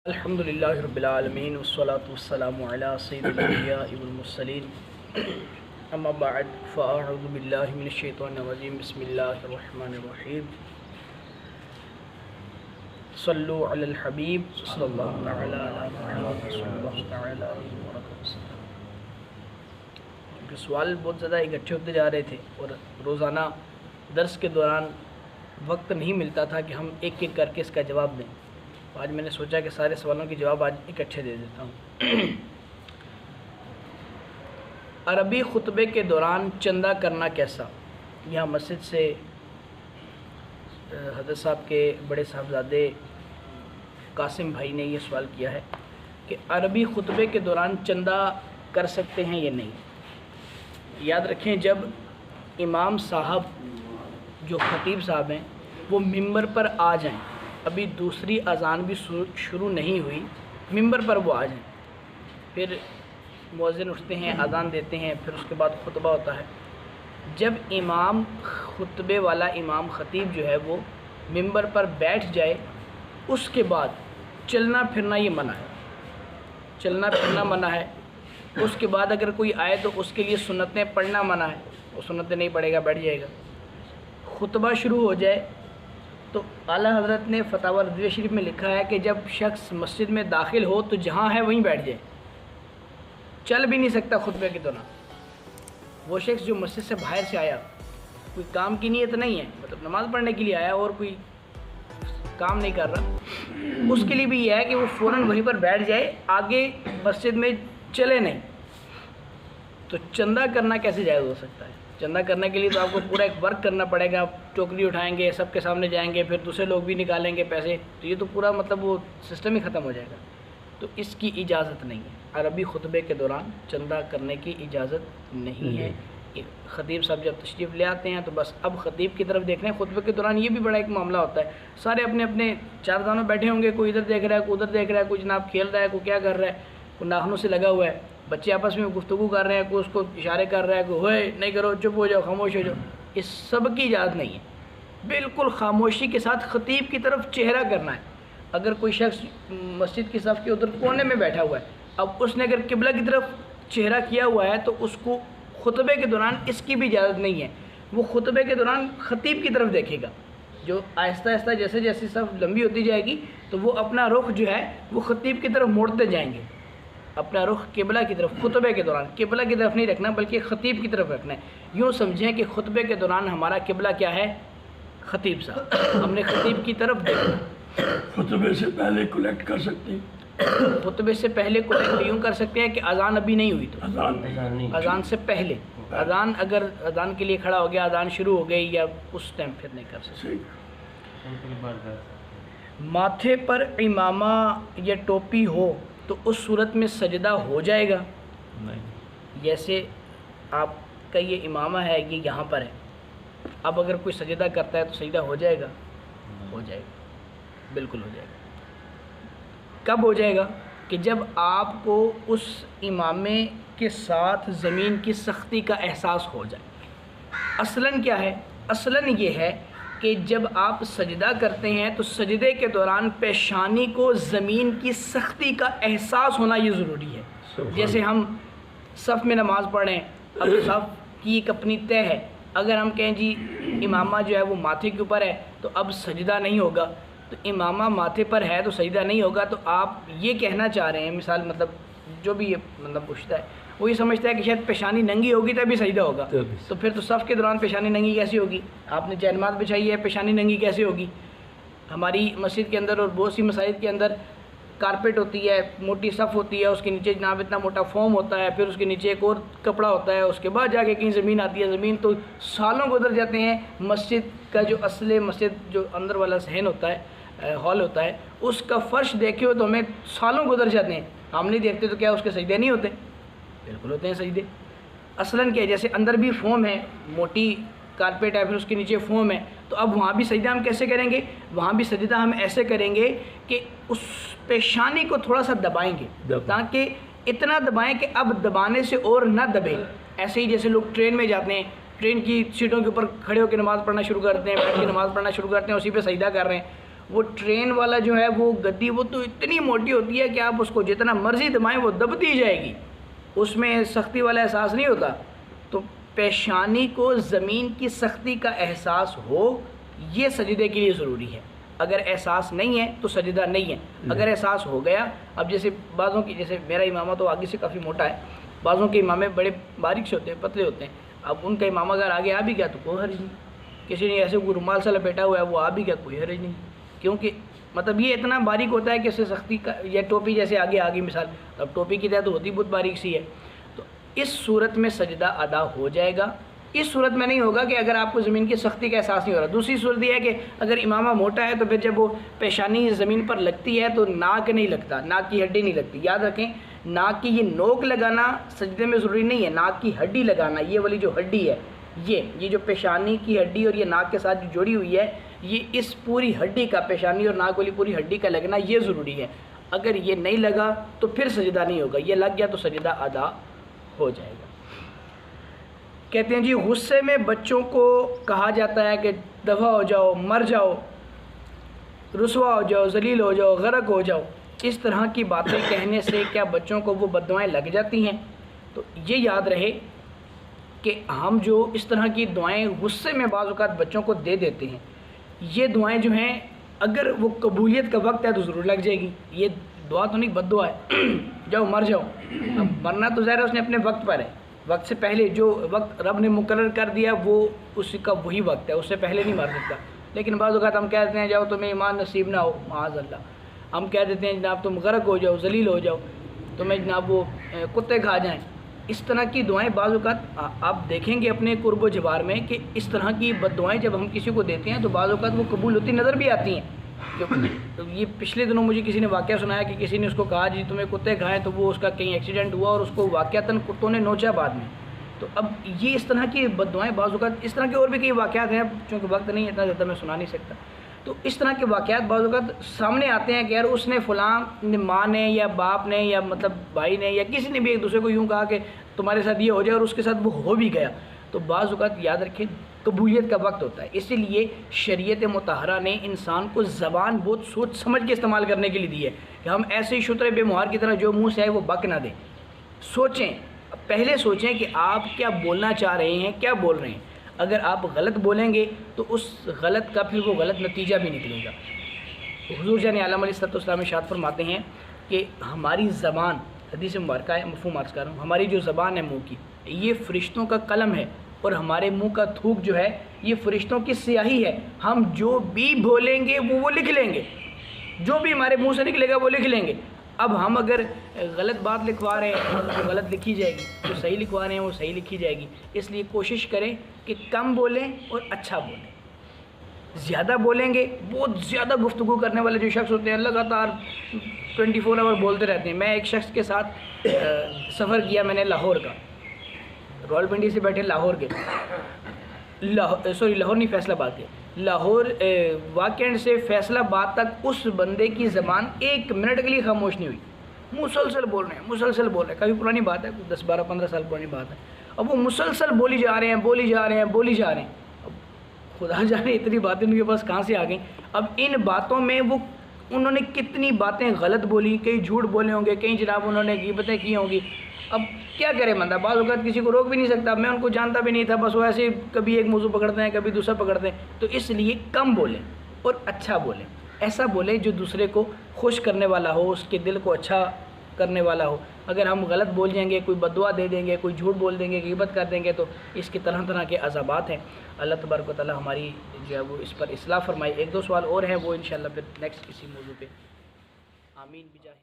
الحمدللہ رب العالمین والصلاة والسلام علی سید الانبیاء والمرسلین اما بعد فاعوذ باللہ من الشیطان الرجیم بسم اللہ الرحمن الرحیم صلو علی الحبیب صلی اللہ تعالی علی محمد صلی اللہ تعالی علیہ وسلم۔ سوال بہت زیادہ اکٹھے ہوتے جا رہے تھے اور روزانہ درس کے دوران وقت نہیں ملتا تھا کہ ہم ایک ایک کر کے اس کا جواب دیں۔ آج میں نے سوچا کہ سارے سوالوں کے جواب آج اکٹھے دے دیتا ہوں۔ عربی خطبے کے دوران چندہ کرنا کیسا؟ یہاں مسجد سے حضرت صاحب کے بڑے صاحبزادے قاسم بھائی نے یہ سوال کیا ہے کہ عربی خطبے کے دوران چندہ کر سکتے ہیں یا نہیں۔ یاد رکھیں، جب امام صاحب جو خطیب صاحب ہیں وہ ممبر پر آ جائیں، ابھی دوسری اذان بھی شروع نہیں ہوئی، ممبر پر وہ آ جائیں، پھر مؤذن اٹھتے ہیں، اذان دیتے ہیں، پھر اس کے بعد خطبہ ہوتا ہے۔ جب امام خطبے والا امام خطیب جو ہے وہ ممبر پر بیٹھ جائے، اس کے بعد چلنا پھرنا یہ منع ہے، چلنا پھرنا منع ہے۔ اس کے بعد اگر کوئی آئے تو اس کے لیے سنتیں پڑھنا منع ہے، وہ سنتیں نہیں پڑھے گا، بیٹھ جائے گا۔ خطبہ شروع ہو جائے تو اعلیٰ حضرت نے فتاوی رضویہ شریف میں لکھا ہے کہ جب شخص مسجد میں داخل ہو تو جہاں ہے وہیں بیٹھ جائے، چل بھی نہیں سکتا خطبے کے دوران۔ وہ شخص جو مسجد سے باہر سے آیا، کوئی کام کی نیت نہیں ہے، مطلب نماز پڑھنے کے لیے آیا اور کوئی کام نہیں کر رہا، اس کے لیے بھی یہ ہے کہ وہ فوراً وہیں پر بیٹھ جائے، آگے مسجد میں چلے نہیں۔ تو چندہ کرنا کیسے جائز ہو سکتا ہے؟ چندہ کرنے کے لیے تو آپ کو پورا ایک ورک کرنا پڑے گا، ٹوکری اٹھائیں گے، سب کے سامنے جائیں گے، پھر دوسرے لوگ بھی نکالیں گے پیسے، تو یہ تو پورا مطلب وہ سسٹم ہی ختم ہو جائے گا۔ تو اس کی اجازت نہیں ہے، عربی خطبے کے دوران چندہ کرنے کی اجازت نہیں ہے۔ خطیب صاحب جب تشریف لے آتے ہیں تو بس اب خطیب کی طرف دیکھ رہے ہیں۔ خطبے کے دوران یہ بھی بڑا ایک معاملہ ہوتا ہے، سارے اپنے اپنے چار دانوں بیٹھے ہوں گے، کوئی ادھر دیکھ رہا ہے، کوئی ادھر دیکھ رہا ہے، کوئی جناب کھیل رہا ہے، کوئی کیا کر رہا ہے، کوئی ناخنوں سے لگا ہوا ہے، بچے آپس میں گفتگو کر رہے ہیں، کوئی اس کو اشارے کر رہا ہے، کوئی ہوئے نہیں کرو، چپ ہو جاؤ، خاموش ہو جاؤ۔ اس سب کی اجازت نہیں ہے، بالکل خاموشی کے ساتھ خطیب کی طرف چہرہ کرنا ہے۔ اگر کوئی شخص مسجد کی صف کے ادھر کونے میں بیٹھا ہوا ہے، اب اس نے اگر قبلہ کی طرف چہرہ کیا ہوا ہے تو اس کو خطبے کے دوران اس کی بھی اجازت نہیں ہے، وہ خطبے کے دوران خطیب کی طرف دیکھے گا۔ جو آہستہ آہستہ جیسے جیسے صف لمبی ہوتی جائے گی تو وہ اپنا رخ جو ہے وہ خطیب کی طرف موڑتے جائیں گے، اپنا رخ قبلہ کی طرف۔ خطبے کے دوران قبلہ کی طرف نہیں رکھنا بلکہ خطیب کی طرف رکھنا ہے۔ یوں سمجھیں کہ خطبے کے دوران ہمارا قبلہ کیا ہے؟ خطیب صاحب، ہم نے خطیب کی طرف دیکھنا۔ خطبے سے پہلے کلیکٹ کر سکتے ہیں؟ خطبے سے پہلے کلیکٹ یوں کر سکتے ہیں کہ اذان ابھی نہیں ہوئی تو اذان سے پہلے، اذان اگر اذان کے لیے کھڑا ہو گیا، اذان شروع ہو گئی یا اس ٹائم پھر نہیں کر سکتے۔ ماتھے پر امامہ یا ٹوپی ہو تو اس صورت میں سجدہ ہو جائے گا؟ نہیں۔ جیسے آپ کا یہ امامہ ہے، یہ یہاں پر ہے، اب اگر کوئی سجدہ کرتا ہے تو سجدہ ہو جائے گا؟ ہو جائے گا، بالکل ہو جائے گا۔ کب ہو جائے گا؟ کہ جب آپ کو اس امامے کے ساتھ زمین کی سختی کا احساس ہو جائے۔ اصلاً کیا ہے؟ اصلاً یہ ہے کہ جب آپ سجدہ کرتے ہیں تو سجدے کے دوران پیشانی کو زمین کی سختی کا احساس ہونا یہ ضروری ہے۔ جیسے ہم صف میں نماز پڑھیں، اب صف کی ایک اپنی طے ہے، اگر ہم کہیں جی امامہ جو ہے وہ ماتھے کے اوپر ہے تو اب سجدہ نہیں ہوگا، تو امامہ ماتھے پر ہے تو سجدہ نہیں ہوگا، تو آپ یہ کہنا چاہ رہے ہیں، مثال مطلب جو بھی یہ مطلب پوچھتا ہے وہ یہ سمجھتا ہے کہ شاید پیشانی ننگی ہوگی تبھی سجدہ ہوگا، تو پھر تو صف کے دوران پیشانی ننگی کیسی ہوگی؟ آپ نے جائے بچھائی ہے، پیشانی ننگی کیسے ہوگی؟ ہماری مسجد کے اندر اور بہت سی مساجد کے اندر کارپیٹ ہوتی ہے، موٹی صف ہوتی ہے، اس کے نیچے جناب اتنا موٹا فوم ہوتا ہے، پھر اس کے نیچے ایک اور کپڑا ہوتا ہے، اس کے بعد جا کے کہیں زمین آتی ہے، زمین تو سالوں گزر جاتے ہیں۔ مسجد کا جو اصل مسجد جو اندر والا صحن ہوتا ہے، ہال ہوتا ہے، اس کا فرش دیکھے ہو تو ہمیں سالوں گزر جاتے ہیں، ہم نہیں دیکھتے تو کیا اس کے سجدے نہیں ہوتے؟ بالکل ہوتے ہیں سجدے۔ اصلاً کیا ہے؟ جیسے اندر بھی فوم ہے، موٹی کارپیٹ ہے، پھر اس کے نیچے فوم ہے، تو اب وہاں بھی سجدہ ہم کیسے کریں گے؟ وہاں بھی سجدہ ہم ایسے کریں گے کہ اس پیشانی کو تھوڑا سا دبائیں گے، تاکہ اتنا دبائیں کہ اب دبانے سے اور نہ دبے۔ ایسے ہی جیسے لوگ ٹرین میں جاتے ہیں، ٹرین کی سیٹوں کے اوپر کھڑے ہو کے نماز پڑھنا شروع کرتے ہیں، بیٹھ کے نماز پڑھنا شروع کرتے ہیں، اسی پہ سجدہ کر رہے ہیں، وہ ٹرین والا جو ہے وہ گدی وہ تو اتنی موٹی ہوتی ہے کہ آپ اس کو جتنا مرضی دبائیں وہ دبتی جائے گی، اس میں سختی والا احساس نہیں ہوتا۔ تو پیشانی کو زمین کی سختی کا احساس ہو، یہ سجدے کے لیے ضروری ہے۔ اگر احساس نہیں ہے تو سجدہ نہیں ہے۔ اگر احساس ہو گیا، اب جیسے بعضوں کی، جیسے میرا امامہ تو آگے سے کافی موٹا ہے، بعضوں کے امامے بڑے باریک سے ہوتے ہیں، پتلے ہوتے ہیں، اب ان کا امامہ اگر آگے آ بھی گیا تو کوئی حرج نہیں، کسی نے ایسے کوئی رومال سا لپیٹا ہوا ہے وہ آ بھی گیا کوئی حرج نہیں، کیونکہ مطلب یہ اتنا باریک ہوتا ہے کہ اس سے سختی کا، یا ٹوپی جیسے آگے آگی مثال، اب ٹوپی کی طرح تو ہوتی بہت باریک سی ہے، تو اس صورت میں سجدہ ادا ہو جائے گا۔ اس صورت میں نہیں ہوگا کہ اگر آپ کو زمین کی سختی کا احساس نہیں ہو رہا۔ دوسری صورت یہ ہے کہ اگر امامہ موٹا ہے تو پھر جب وہ پیشانی زمین پر لگتی ہے تو ناک نہیں لگتا، ناک کی ہڈی نہیں لگتی۔ یاد رکھیں، ناک کی یہ نوک لگانا سجدے میں ضروری نہیں ہے، ناک کی ہڈی لگانا، یہ والی جو ہڈی ہے، یہ جو پیشانی کی ہڈی اور یہ ناک کے ساتھ جو جڑی ہوئی ہے، یہ اس پوری ہڈی کا، پیشانی اور ناک والی پوری ہڈی کا لگنا یہ ضروری ہے۔ اگر یہ نہیں لگا تو پھر سجدہ نہیں ہوگا، یہ لگ گیا تو سجدہ ادا ہو جائے گا۔ کہتے ہیں جی غصے میں بچوں کو کہا جاتا ہے کہ دفع ہو جاؤ، مر جاؤ، رسوا ہو جاؤ، ذلیل ہو جاؤ، غرق ہو جاؤ۔ اس طرح کی باتیں کہنے سے کیا بچوں کو وہ بددعائیں لگ جاتی ہیں؟ تو یہ یاد رہے کہ ہم جو اس طرح کی دعائیں غصے میں بعض اوقات بچوں کو دے دیتے ہیں، یہ دعائیں جو ہیں اگر وہ قبولیت کا وقت ہے تو ضرور لگ جائے گی۔ یہ دعا تو نہیں، بد دعا ہے، جاؤ مر جاؤ۔ اب مرنا تو ظاہر ہے اس نے اپنے وقت پر ہے، وقت سے پہلے جو وقت رب نے مقرر کر دیا وہ اس کا وہی وقت ہے، اس سے پہلے نہیں مر سکتا۔ لیکن بعض اوقات ہم کہتے ہیں جاؤ تمہیں ایمان نصیب نہ ہو، معاذ اللہ، ہم کہہ دیتے ہیں جناب تم غرق ہو جاؤ، ذلیل ہو جاؤ، تمہیں جناب وہ کتے کھا جائیں۔ اس طرح کی دعائیں بعض اوقات آپ دیکھیں گے اپنے قرب و جوار میں کہ اس طرح کی بد دعائیں جب ہم کسی کو دیتے ہیں تو بعض اوقات وہ قبول ہوتی نظر بھی آتی ہیں۔ تو یہ پچھلے دنوں مجھے کسی نے واقعہ سنایا کہ کسی نے اس کو کہا جی تمہیں کتے کھائیں، تو وہ اس کا کہیں ایکسیڈنٹ ہوا اور اس کو واقعتاً کتوں نے نوچا بعد میں۔ تو اب یہ اس طرح کی بد دعائیں بعض اوقات، اس طرح کے اور بھی کئی واقعات ہیں، چونکہ وقت نہیں اتنا زیادہ میں سنا نہیں سکتا، تو اس طرح کے واقعات بعض اوقات سامنے آتے ہیں کہ یار اس نے فلاں ماں نے یا باپ نے یا مطلب بھائی نے یا کسی نے بھی ایک دوسرے کو یوں کہا کہ تمہارے ساتھ یہ ہو جائے اور اس کے ساتھ وہ ہو بھی گیا۔ تو بعض اوقات یاد رکھیں قبولیت کا وقت ہوتا ہے، اسی لیے شریعت مطہرہ نے انسان کو زبان بہت سوچ سمجھ کے استعمال کرنے کے لیے دی ہے کہ ہم ایسے ہی شترے بے مہار کی طرح جو منہ سے آئے وہ بک نہ دیں۔ سوچیں، پہلے سوچیں کہ آپ کیا بولنا چاہ رہے ہیں، کیا بول رہے ہیں۔ اگر آپ غلط بولیں گے تو اس غلط کا پھر وہ غلط نتیجہ بھی نکلے گا۔ حضور جان عالم علیہ السلام ارشاد فرماتے ہیں کہ ہماری زبان، حدیث مبارکہ ہے، مفہوم عرض کر رہا ہوں، ہماری جو زبان ہے منہ کی، یہ فرشتوں کا قلم ہے، اور ہمارے منہ کا تھوک جو ہے یہ فرشتوں کی سیاہی ہے۔ ہم جو بھی بولیں گے وہ لکھ لیں گے، جو بھی ہمارے منہ سے نکلے گا وہ لکھ لیں گے۔ اب ہم اگر غلط بات لکھوا رہے ہیں تو غلط لکھی جائے گی، جو صحیح لکھوا رہے ہیں وہ صحیح لکھی جائے گی۔ اس لیے کوشش کریں کہ کم بولیں اور اچھا بولیں۔ زیادہ بولیں گے، بہت زیادہ گفتگو کرنے والے جو شخص ہوتے ہیں لگاتار 24 آور بولتے رہتے ہیں۔ میں ایک شخص کے ساتھ سفر کیا میں نے لاہور کا، راول پنڈی سے بیٹھے لاہور کے، لاہور نہیں فیصل آباد کے، لاہور واقعہ سے فیصل آباد تک اس بندے کی زبان 1 منٹ کے لیے خاموش نہیں ہوئی، مسلسل بول رہے ہیں، مسلسل بول رہے ہیں۔ کافی پرانی بات ہے، 10 12 15 سال پرانی بات ہے۔ اب وہ مسلسل بولی جا رہے ہیں، بولی جا رہے ہیں، بولی جا رہے ہیں۔ اب خدا جانے اتنی باتیں ان کے پاس کہاں سے آ گئیں۔ اب ان باتوں میں وہ انہوں نے کتنی باتیں غلط بولی، کئی جھوٹ بولے ہوں گے، کئی جناب انہوں نے غیبتیں کی ہوں گی۔ اب کیا کرے بندہ، بعض اوقات کسی کو روک بھی نہیں سکتا۔ میں ان کو جانتا بھی نہیں تھا، بس وہ ایسے کبھی ایک موضوع پکڑتے ہیں، کبھی دوسرا پکڑتے ہیں۔ تو اس لیے کم بولیں اور اچھا بولیں، ایسا بولیں جو دوسرے کو خوش کرنے والا ہو، اس کے دل کو اچھا کرنے والا ہو۔ اگر ہم غلط بول جائیں گے، کوئی بد دعا دے دیں گے، کوئی جھوٹ بول دیں گے، غیبت کر دیں گے، تو اس کے طرح طرح کے عذابات ہیں۔ اللہ تبارک و تعالی ہماری جو ہے وہ اس پر اصلاح فرمائے۔ 1 2 سوال اور ہیں، وہ انشاءاللہ پھر نیکسٹ کسی موضوع پہ۔ آمین بجاہ